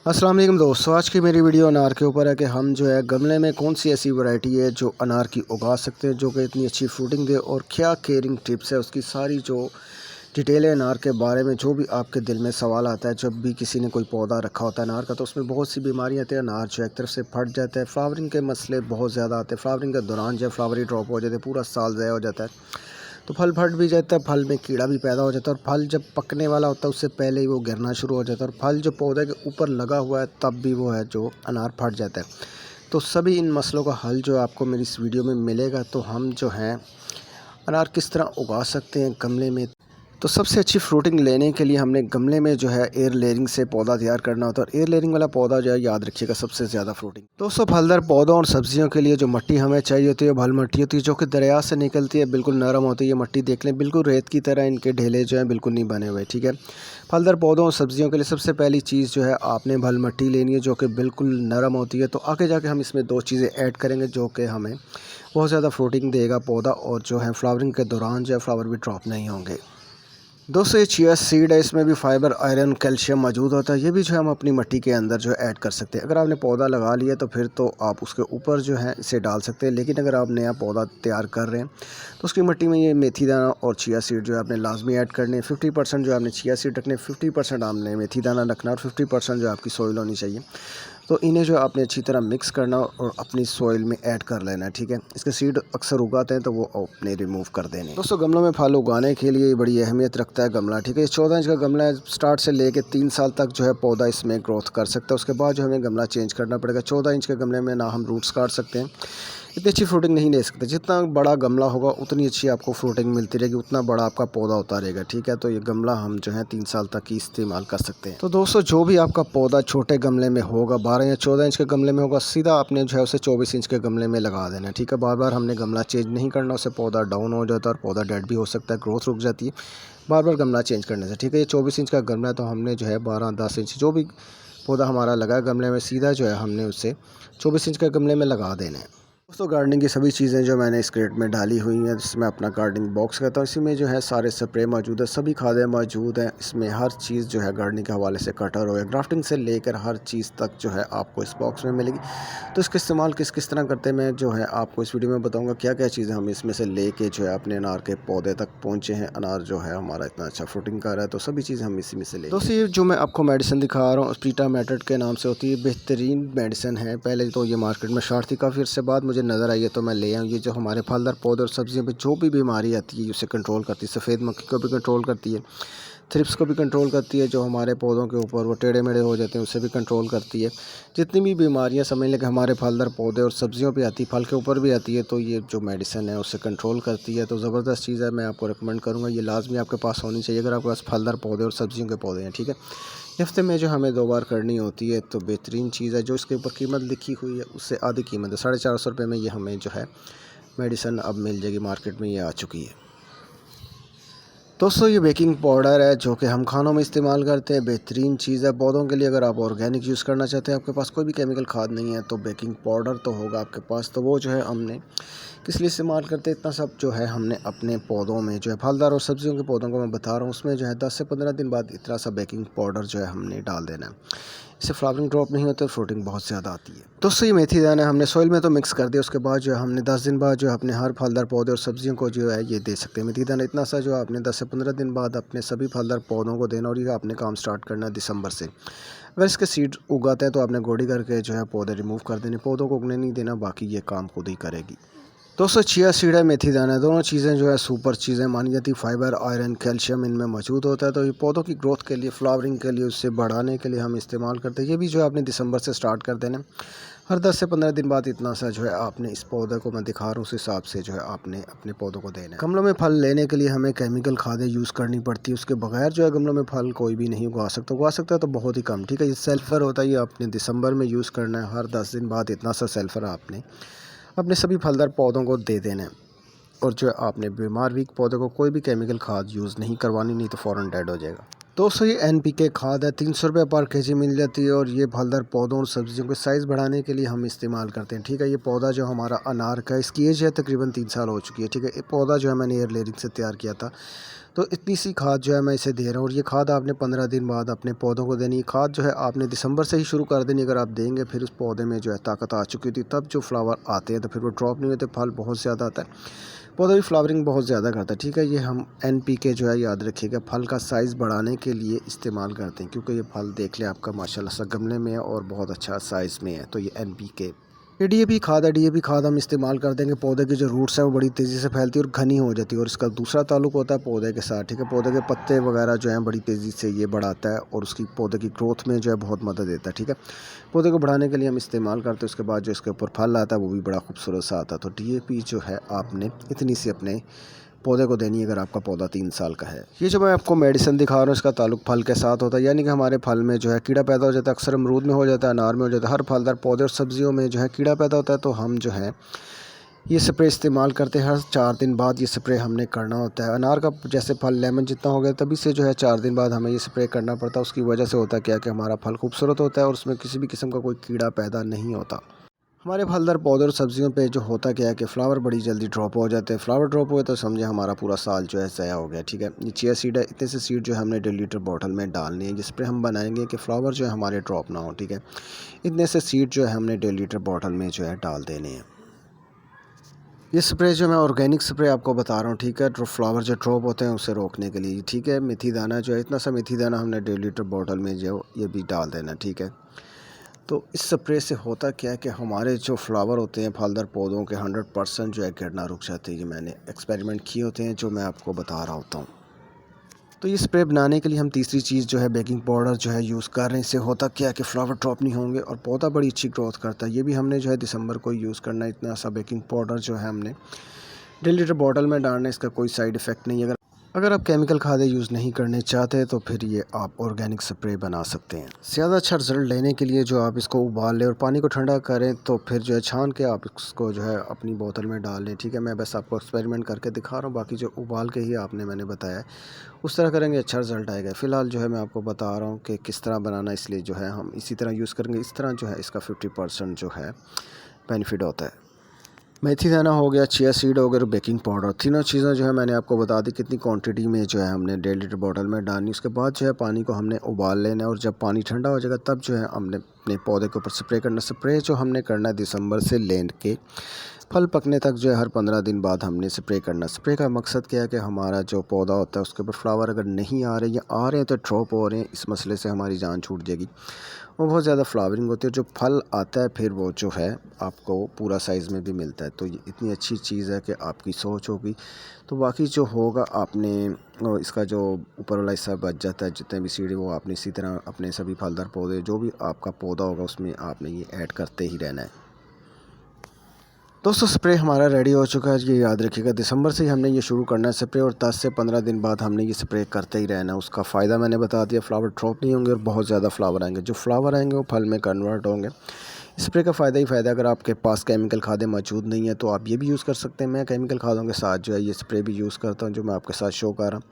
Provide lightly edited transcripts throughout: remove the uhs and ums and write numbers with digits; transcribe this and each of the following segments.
अस्सलाम वालेकुम दोस्तों, आज की मेरी वीडियो अनार के ऊपर है कि हम जो है गमले में कौन सी ऐसी वैरायटी है जो अनार की उगा सकते हैं जो कि इतनी अच्छी फ्रूटिंग दे, और क्या केयरिंग टिप्स है उसकी सारी जो डिटेल है अनार के बारे में। जो भी आपके दिल में सवाल आता है, जब भी किसी ने कोई पौधा रखा होता है अनार का, तो उसमें बहुत सी बीमारियाँ आती हैं। अनार जो है एक तरफ से फट जाता है, फ्लावरिंग के मसले बहुत ज़्यादा आते हैं, फ्लावरिंग के दौरान जो है फ्लावरी ड्रॉप हो जाते हैं, पूरा साल ज़ाया हो जाता है, तो फल फट भी जाता है, फल में कीड़ा भी पैदा हो जाता है, और फल जब पकने वाला होता है उससे पहले ही वो गिरना शुरू हो जाता है, और फल जो पौधे के ऊपर लगा हुआ है तब भी वो है जो अनार फट जाता है। तो सभी इन मसलों का हल जो आपको मेरी इस वीडियो में मिलेगा। तो हम जो हैं अनार किस तरह उगा सकते हैं गमले में। तो सबसे अच्छी फ्रूटिंग लेने के लिए हमने गमले में जो है एयर लेयरिंग से पौधा तैयार करना होता है, और एयर लेयरिंग वाला पौधा जो है याद रखिएगा सबसे ज़्यादा फ्रूटिंग। दोस्तों, फलदार पौधों और सब्जियों के लिए जो मिट्टी हमें चाहिए होती है भल मिट्टी होती है, जो कि दरिया से निकलती है, बिल्कुल नरम होती है। ये मिट्टी देख लें, बिल्कुल रेत की तरह इनके ढेले जो हैं बिल्कुल नहीं बने हुए, ठीक है। फलदार पौधों और सब्जियों के लिए सबसे पहली चीज़ जो है आपने भल मिट्टी लेनी है, जो कि बिल्कुल नरम होती है। तो आगे जाके हम इसमें दो चीज़ें ऐड करेंगे जो कि हमें बहुत ज़्यादा फ्रूटिंग देगा पौधा, और जो है फ्लावरिंग के दौरान जो है फ्लावर भी ड्रॉप नहीं होंगे। दोस्तों, ये चिया सीड है, इसमें भी फाइबर, आयरन, कैल्शियम मौजूद होता है। ये भी जो है हम अपनी मिट्टी के अंदर जो है ऐड कर सकते हैं। अगर आपने पौधा लगा लिया तो फिर तो आप उसके ऊपर जो है इसे डाल सकते हैं, लेकिन अगर आप नया पौधा तैयार कर रहे हैं तो उसकी मिट्टी में ये मेथी दाना और चिया सीड जो है आपने लाजमी ऐड करने हैं। 50% जो है आपने चिया सीड रखने, 50% आपने मेथी दाना रखना, और 50% जो आपकी सॉइल होनी चाहिए। तो इन्हें जो आपने अच्छी तरह मिक्स करना और अपनी सॉइल में ऐड कर लेना है, ठीक है। इसके सीड अक्सर उगाते हैं तो वो अपने रिमूव कर देने। दोस्तों, गमलों में फल उगाने के लिए बड़ी अहमियत रखता है गमला, ठीक है। ये 14 इंच का गमला है, स्टार्ट से लेके 3 साल तक जो है पौधा इसमें ग्रोथ कर सकता है। उसके बाद जो हमें गमला चेंज करना पड़ेगा। 14 इंच के गमले में ना हम रूट्स काट सकते हैं, इतनी अच्छी फ्रूटिंग नहीं ले सकते। जितना बड़ा गमला होगा उतनी अच्छी आपको फ्रूटिंग मिलती रहेगी, उतना बड़ा आपका पौधा होता रहेगा, ठीक है। तो ये गमला हम जो है 3 साल तक ही इस्तेमाल कर सकते हैं। तो दोस्तों, जो भी आपका पौधा छोटे गमले में होगा, 12 या 14 इंच के गमले में होगा, सीधा आपने जो है उसे 24 इंच के गमले में लगा देना है, ठीक है। बार बार हमने गमला चेंज नहीं करना, उससे पौधा डाउन हो जाता है और पौधा डेड भी हो सकता है, ग्रोथ रुक जाती है बार बार गमला चेंज करने से, ठीक है। ये 24 इंच का गमला है, तो हमने जो है 12-10 इंच जो भी पौधा हमारा लगा है गमले में, सीधा जो है हमने उसे 24 इंच के गमले में लगा देना है। दोस्तों, गार्डनिंग की सभी चीज़ें जो मैंने इस क्रेट में डाली हुई हैं, जिसमें अपना गार्डनिंग बॉक्स कहता हूँ, इसी में जो है सारे स्प्रे मौजूद है, सभी खादें मौजूद हैं। इसमें हर चीज़ जो है गार्डनिंग के हवाले से, कटर हो या ग्राफ्टिंग से लेकर हर चीज़ तक जो है आपको इस बॉक्स में मिलेगी। तो इसका इस्तेमाल किस किस तरह करते हैं मैं जो है आपको इस वीडियो में बताऊँगा, क्या क्या चीज़ें हम इसमें से लेके जो है अपने अनार के पौधे तक पहुँचे हैं। अनार जो है हमारा इतना अच्छा फ्रूटिंग कर रहा है, तो सभी चीज़ें हम इसी में से लेंगे। दोस्तों, ये जो मैं आपको मेडिसिन दिखा रहा हूँ स्प्रीटा मेथड के नाम से होती है, बेहतरीन मेडिसिन है। पहले तो ये मार्केट में शॉर्ट थी, काफ़ी अर्से बाद मुझे नज़र आई है तो मैं ले आऊँ। ये जो हमारे फलदार पौधे और सब्जियों पे जो भी बीमारी आती है उसे कंट्रोल करती है। सफ़ेद मक्खी को भी कंट्रोल करती है, थ्रिप्स को भी कंट्रोल करती है, जो हमारे पौधों के ऊपर वो टेढ़े मेढ़े हो जाते हैं उसे भी कंट्रोल करती है। जितनी भी बीमारियां समझ लें कि हमारे फलदार पौधे और सब्जियों पे आती है, फल के ऊपर भी आती है, तो ये जो मेडिसिन है उससे कंट्रोल करती है। तो ज़बरदस्त चीज़ है, मैं आपको रिकमेंड करूँगा, ये लाजमी आपके पास होनी चाहिए अगर आपके पास फलदार पौधे और सब्जियों के पौधे हैं, ठीक है। हफ्ते में जो हमें 2 बार करनी होती है, तो बेहतरीन चीज़ है। जो इसके ऊपर कीमत लिखी हुई है उससे आधी कीमत है, 450 रुपये में ये हमें जो है मेडिसिन अब मिल जाएगी, मार्केट में ये आ चुकी है। दोस्तों, ये बेकिंग पाउडर है जो कि हम खानों में इस्तेमाल करते हैं, बेहतरीन चीज़ है पौधों के लिए। अगर आप ऑर्गेनिक यूज़ करना चाहते हैं, आपके पास कोई भी केमिकल खाद नहीं है, तो बेकिंग पाउडर तो होगा आपके पास। तो वो जो है हमने किस लिए इस्तेमाल करते हैं, इतना सब जो है हमने अपने पौधों में जो है फलदार और सब्जियों के पौधों को मैं बता रहा हूँ, उसमें जो है 10 से 15 दिन बाद इतना सा बेकिंग पाउडर जो है हमने डाल देना है। इससे फ्लावरिंग ड्रॉप नहीं होता, फ्रूटिंग बहुत ज़्यादा आती है। दोस्तों, ये मेथी दाना हमने सॉइल में तो मिक्स कर दिया, उसके बाद जो है हमने 10 दिन बाद जो है अपने हर फलदार पौधे और सब्जियों को जो है ये दे सकते हैं। मेथी दाना इतना सा जो आपने 10 से 15 दिन बाद अपने सभी फलदार पौधों को देना, और ये आपने काम स्टार्ट करना है दिसंबर से। अगर इसके सीड उगाते हैं तो आपने गोडी करके जो है पौधे रिमूव कर देने, पौधों को उगने नहीं देना, बाकी ये काम खुद ही करेगी। दोस्तों, चिया सीड है, मेथी दाना है, दोनों चीज़ें जो है सुपर चीज़ें मानी जाती है। फाइबर, आयरन, कैल्शियम इनमें मौजूद होता है, तो ये पौधों की ग्रोथ के लिए, फ्लावरिंग के लिए, उससे बढ़ाने के लिए हम इस्तेमाल करते हैं। ये भी जो है आपने दिसंबर से स्टार्ट कर देना। हर 10 से 15 दिन बाद इतना सा जो है आपने इस पौधे को मैं दिखा रहा हूँ उस हिसाब से जो है आपने अपने पौधों को देना है। गमलों में फल लेने के लिए हमें केमिकल खादें यूज़ करनी पड़ती है, उसके बगैर जो है गमलों में फल कोई भी नहीं उगा सकता है तो बहुत ही कम, ठीक है। ये सल्फ़र होता है, ये आपने दिसंबर में यूज़ करना है। हर 10 दिन बाद इतना सा सल्फ़र आपने अपने सभी फलदार पौधों को दे देना है। और जो है आपने बीमार वीक पौधे को कोई भी केमिकल खाद यूज़ नहीं करवानी, नहीं तो फ़ौरन डेड हो जाएगा। दोस्तों, ये NPK खाद है, 300 रुपये पर केजी मिल जाती है, और ये फलदार पौधों और सब्जियों के साइज़ बढ़ाने के लिए हम इस्तेमाल करते हैं, ठीक है। ये पौधा जो हमारा अनार का, इसकी एज है तकरीबन 3 साल हो चुकी है, ठीक है। ये पौधा जो है मैंने एयर लेयरिंग से तैयार किया था, तो इतनी सी खाद जो है मैं इसे दे रहा हूँ, और ये खाद आपने 15 दिन बाद अपने पौधों को देनी। खाद जो है आपने दिसंबर से ही शुरू कर देनी। अगर आप देंगे फिर उस पौधे में जो है ताकत आ चुकी थी, तब जो फ्लावर आते हैं तो फिर वो ड्रॉप नहीं होते, फल बहुत ज़्यादा आता है, पौधा भी फ्लावरिंग बहुत ज़्यादा करता है। ठीक है, ये हम NPK जो है याद रखिएगा, फल का साइज़ बढ़ाने के लिए इस्तेमाल करते हैं, क्योंकि ये फल देख ले आपका माशाल्लाह सा गमले में है और बहुत अच्छा साइज़ में है। तो ये NPK, ये DAP खाद है। DAP खाद हम इस्तेमाल कर देंगे, पौधे की जो रूट्स है वो बड़ी तेज़ी से फैलती है और घनी हो जाती है, और इसका दूसरा ताल्लुक होता है पौधे के साथ। ठीक है, पौधे के पत्ते वगैरह जो हैं बड़ी तेज़ी से ये बढ़ाता है और उसकी पौधे की ग्रोथ में जो है बहुत मदद देता है। ठीक है, पौधे को बढ़ाने के लिए हम इस्तेमाल करते हैं। उसके बाद जो इसके ऊपर फल आता है वो भी बड़ा खूबसूरत सा आता है। तो DAP जो है आपने इतनी सी अपने पौधे को देनी है अगर आपका पौधा 3 साल का है। ये जो मैं आपको मेडिसिन दिखा रहा हूँ इसका ताल्लुक फल के साथ होता है, यानी कि हमारे फल में जो है कीड़ा पैदा हो जाता है। अक्सर अमरूद में हो जाता है, अनार में हो जाता है, हर फलदार पौधे और सब्जियों में जो है कीड़ा पैदा होता है। तो हम जो है ये स्प्रे इस्तेमाल करते हैं। हर 4 दिन बाद ये स्प्रे हमने करना होता है। अनार का जैसे फल लेमन जितना हो गया तभी से जो है 4 दिन बाद हमें ये स्प्रे करना पड़ता है। उसकी वजह से होता क्या है कि हमारा फल खूबसूरत होता है और उसमें किसी भी किस्म का कोई कीड़ा पैदा नहीं होता। हमारे फलदार पौधे और सब्जियों पे जो होता क्या है कि फ्लावर बड़ी जल्दी ड्रॉप हो जाते हैं। फ्लावर ड्रॉप हुए तो समझे हमारा पूरा साल जो है ज़ाया हो गया। ठीक है, ये चिया सीड है, इतने से सीड जो है हमने 1.5 लीटर बॉटल में डालनी है, जिस पर हम बनाएंगे कि फ्लावर जो है हमारे ड्रॉप ना हो। ठीक है, इतने से सीड जो है हमने 1.5 लीटर बॉटल में जो है डाल देने हैं। ये स्प्रे जो मैं ऑर्गेनिक स्प्रे आपको बता रहा हूँ। ठीक है, फ्लावर जो ड्रॉप होते हैं उसे रोकने के लिए। ठीक है, मेथी दाना जो है इतना सा मेथी दाना हमने 1.5 लीटर बॉटल में जो ये भी डाल देना। ठीक है, तो इस स्प्रे से होता क्या है कि हमारे जो फ्लावर होते हैं फलदार पौधों के 100% जो है गिरना रुक जाते हैं। ये मैंने एक्सपेरिमेंट किए होते हैं जो मैं आपको बता रहा होता हूँ। तो ये स्प्रे बनाने के लिए हम तीसरी चीज़ जो है बेकिंग पाउडर जो है यूज़ कर रहे हैं। इससे होता क्या है कि फ्लावर ड्रॉप नहीं होंगे और पौधा बड़ी अच्छी ग्रोथ करता है। ये भी हमने जो है दिसंबर को यूज़ करना है। इतना सा बेकिंग पाउडर जो है हमने 1.5 लीटर बॉटल में डालना है। इसका कोई साइड इफ़ेक्ट नहीं है। अगर आप केमिकल खादें यूज़ नहीं करने चाहते तो फिर ये आप ऑर्गेनिक स्प्रे बना सकते हैं। ज़्यादा अच्छा रिजल्ट लेने के लिए जो आप इसको उबाल लें और पानी को ठंडा करें, तो फिर जो है छान के आप इसको जो है अपनी बोतल में डाल लें। ठीक है, मैं बस आपको एक्सपेरिमेंट करके दिखा रहा हूँ, बाकी जो उबाल के ही आपने मैंने बताया उस तरह करेंगे अच्छा रिजल्ट आएगा। फ़िलहाल जो है मैं आपको बता रहा हूँ कि किस तरह बनाना, इसलिए जो है हम इसी तरह यूज़ करेंगे। इस तरह जो है इसका 50% जो है बेनिफिट होता है। मेथी दाना हो गया, चिया सीड हो गया और बेकिंग पाउडर, तीनों चीज़ें जो है मैंने आपको बता दी कितनी क्वांटिटी में जो है हमने 1.5 लीटर बॉटल में डालनी। उसके बाद जो है पानी को हमने उबाल लेना है और जब पानी ठंडा हो जाएगा तब जो है हमने अपने पौधे के ऊपर स्प्रे करना। स्प्रे जो हमने करना है दिसंबर से लेके फल पकने तक जो है हर 15 दिन बाद हमने स्प्रे करना। स्प्रे का मकसद क्या है कि हमारा जो पौधा होता है उसके ऊपर फ्लावर अगर नहीं आ रहे या आ रहे हैं तो ड्रॉप हो रहे हैं, इस मसले से हमारी जान छूट जाएगी। वो बहुत ज़्यादा फ्लावरिंग होती है, जो फल आता है फिर वो जो है आपको पूरा साइज़ में भी मिलता है। तो ये इतनी अच्छी चीज़ है कि आपकी सोच होगी तो बाकी जो होगा आपने इसका जो ऊपर वाला हिस्सा बच जाता है, जितने भी सीढ़ी वो आपने इसी तरह अपने सभी फलदार पौधे जो भी आपका पौधा होगा उसमें आपने ये ऐड करते ही रहना है। दोस्तों स्प्रे हमारा रेडी हो चुका है, ये याद रखिएगा दिसंबर से ही हमने ये शुरू करना है स्प्रे, और 10 से 15 दिन बाद हमने ये स्प्रे करते ही रहना है। उसका फ़ायदा मैंने बता दिया, फ्लावर ड्रॉप नहीं होंगे और बहुत ज़्यादा फ्लावर आएंगे। जो फ्लावर आएंगे वो फल में कन्वर्ट होंगे। स्प्रे का फ़ायदा ही फ़ायदा। अगर आपके पास केमिकल खादें मौजूद नहीं है तो आप ये भी यूज़ कर सकते हैं। मैं केमिकल खादों के साथ जो है ये स्प्रे भी यूज़ करता हूँ, जो मैं आपके साथ शो कर रहा हूँ।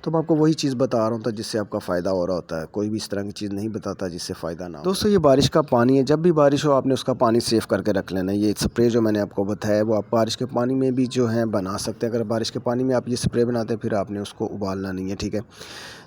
तो मैं आपको वही चीज़ बता रहा हूँ तो जिससे आपका फ़ायदा हो रहा होता है। कोई भी इस तरह की चीज़ नहीं बताता जिससे फ़ायदा ना हो। दोस्तों ये बारिश का पानी है, जब भी बारिश हो आपने उसका पानी सेव करके रख लेना है। ये स्प्रे जो मैंने आपको बताया वो आप बारिश के पानी में भी जो है बना सकते हैं। अगर बारिश के पानी में आप ये स्प्रे बनाते हैं फिर आपने उसको उबालना नहीं है। ठीक है,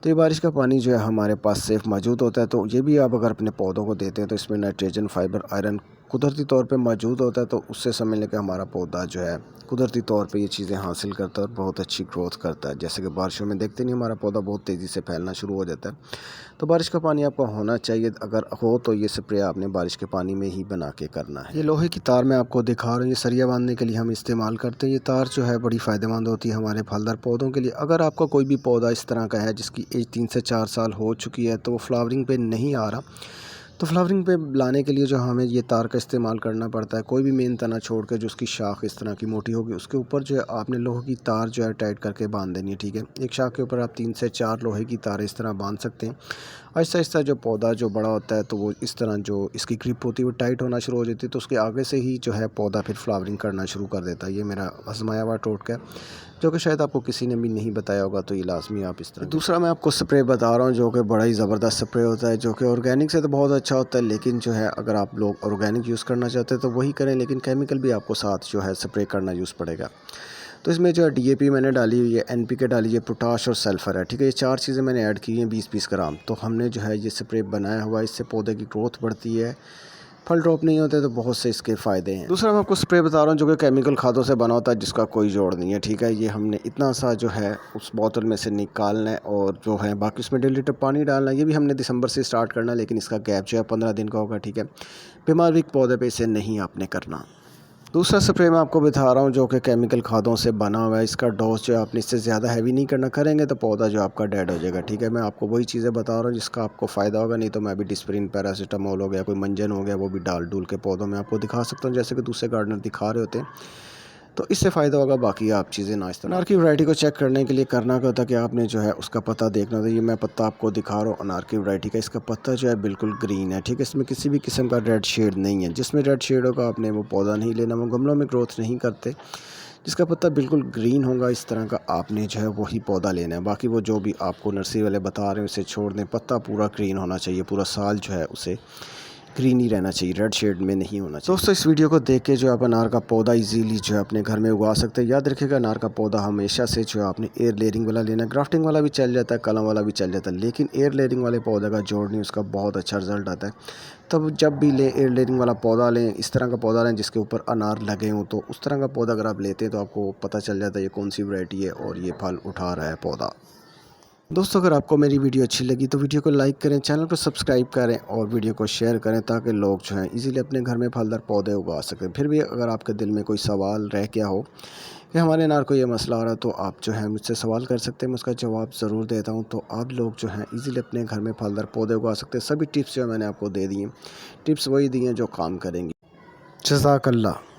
तो ये बारिश का पानी जो है हमारे पास सेफ मौजूद होता है। तो ये भी आप अगर अपने पौधों को देते हैं तो इसमें नाइट्रोजन, फाइबर, आयरन कुदरती तौर पे मौजूद होता है। तो उससे समझ लें कि हमारा पौधा जो है कुदरती तौर पे ये चीज़ें हासिल करता है और बहुत अच्छी ग्रोथ करता है। जैसे कि बारिशों में देखते नहीं हमारा पौधा बहुत तेज़ी से फैलना शुरू हो जाता है। तो बारिश का पानी आपको होना चाहिए, अगर हो तो ये स्प्रे आपने बारिश के पानी में ही बना के करना है। ये लोहे की तार मैं आपको दिखा रहा हूँ, ये सरिया बांधने के लिए हम इस्तेमाल करते हैं। ये तार जो है बड़ी फ़ायदेमंद होती है हमारे फलदार पौधों के लिए। अगर आपका कोई भी पौधा इस तरह का है जिसकी एज 3 से 4 साल हो चुकी है तो वो फ्लावरिंग पे नहीं आ रहा, तो फ्लावरिंग पे लाने के लिए जो हमें ये तार का इस्तेमाल करना पड़ता है। कोई भी मेन तना छोड़ के जो उसकी शाख इस तरह की मोटी होगी उसके ऊपर जो है आपने लोहे की तार जो है टाइट करके बांध देनी है। ठीक है, एक शाख के ऊपर आप 3 से 4 लोहे की तार इस तरह बांध सकते हैं। आहिस्ता आहिस्ता जो पौधा जो बड़ा होता है तो वो इस तरह जो इसकी ग्रिप होती है वो टाइट होना शुरू हो जाती है, तो उसके आगे से ही जो है पौधा फिर फ्लावरिंग करना शुरू कर देता है। ये मेरा आजमाया हुआ टोटका है जो कि शायद आपको किसी ने भी नहीं बताया होगा, तो ये लाजमी आप इस तरह। दूसरा मैं आपको स्प्रे बता रहा हूँ जो कि बड़ा ही ज़बरदस्त स्प्रे होता है, जो कि ऑर्गेनिक से तो बहुत अच्छा होता है, लेकिन जो है अगर आप लोग ऑर्गेनिक यूज़ करना चाहते हैं तो वही करें, लेकिन केमिकल भी आपको साथ जो है स्प्रे करना यूज़ पड़ेगा। तो इसमें जो है DAP मैंने डाली हुई है, NPK डाली है, पोटाश और सल्फ़र है, ठीक है। ये 4 चीज़ें मैंने ऐड की हैं 20-20 ग्राम। तो हमने जो है ये स्प्रे बनाया हुआ है, इससे पौधे की ग्रोथ बढ़ती है, फल ड्रॉप नहीं होते, तो बहुत से इसके फ़ायदे हैं। दूसरा मैं आपको स्प्रे बता रहा हूँ जो कि केमिकल खादों से बना होता है, जिसका कोई जोड़ नहीं है, ठीक है। ये हमने इतना सा जो है उस बोतल में से निकालना है और जो है बाकी उसमें 1.5 लीटर पानी डालना है। ये भी हमने दिसंबर से स्टार्ट करना है, लेकिन इसका गैप जो है 15 दिन का होगा, ठीक है। बीमार भी पौधे पे इसे नहीं आपने करना। दूसरा स्प्रे मैं आपको बता रहा हूँ जो कि केमिकल खादों से बना हुआ है। इसका डोज जो है आपने इससे ज़्यादा हैवी नहीं करना, करेंगे तो पौधा जो आपका डेड हो जाएगा, ठीक है। मैं आपको वही चीज़ें बता रहा हूँ जिसका आपको फ़ायदा होगा, नहीं तो मैं भी डिस्प्रिन, पैरासीटामोल हो गया, कोई मंजन हो गया, वो भी डाल डूल के पौधों में आपको दिखा सकता हूँ, जैसे कि दूसरे गार्डनर दिखा रहे होते हैं। तो इससे फ़ायदा होगा, बाकी आप चीज़ें ना इस्तेमाल। अनार की वैरायटी को चेक करने के लिए करना क्या होता है कि आपने जो है उसका पत्ता देखना होता है। ये मैं पत्ता आपको दिखा रहा हूँ अनार की वैरायटी का। इसका पत्ता जो है बिल्कुल ग्रीन है, ठीक है। इसमें किसी भी किस्म का रेड शेड नहीं है। जिसमें रेड शेड होगा आपने वो पौधा नहीं लेना, वो गमलों में ग्रोथ नहीं करते। जिसका पत्ता बिल्कुल ग्रीन होगा इस तरह का, आपने जो है वही पौधा लेना है। बाकी वो जो भी आपको नर्सरी वाले बता रहे हैं उसे छोड़ दें। पत्ता पूरा ग्रीन होना चाहिए, पूरा साल जो है उसे ग्रीन ही रहना चाहिए, रेड शेड में नहीं होना चाहिए। दोस्तों इस वीडियो को देख के जो आप अनार का पौधा इजीली जो है अपने घर में उगा सकते हैं। याद रखिएगा अनार का पौधा हमेशा से जो है आपने एयर लेयरिंग वाला लेना है। ग्राफ्टिंग वाला भी चल जाता है, कलम वाला भी चल जाता है, लेकिन एयर लेयरिंग वाले पौधे का जोड़ नहीं, उसका बहुत अच्छा रिजल्ट आता है। तब जब भी लें एयर लेयरिंग वाला पौधा लें, इस तरह का पौधा लें जिसके ऊपर अनार लगे हों। तो उस तरह का पौधा अगर आप लेते हैं तो आपको पता चल जाता है ये कौन सी वैरायटी है और ये फल उठा रहा है पौधा। दोस्तों अगर आपको मेरी वीडियो अच्छी लगी तो वीडियो को लाइक करें, चैनल को सब्सक्राइब करें और वीडियो को शेयर करें, ताकि लोग जो हैं इजीली अपने घर में फलदार पौधे उगा सकें। फिर भी अगर आपके दिल में कोई सवाल रह गया हो कि हमारे अनार को ये मसला आ रहा है, तो आप जो है मुझसे सवाल कर सकते हैं, मैं उसका जवाब ज़रूर देता हूँ। तो आप लोग जो हैं इजीली अपने घर में फलदार पौधे उगा सकते हैं। सभी टिप्स जो मैंने आपको दे दी हैं, टिप्स वही दी हैं जो काम करेंगी। जज़ाकल्लाह।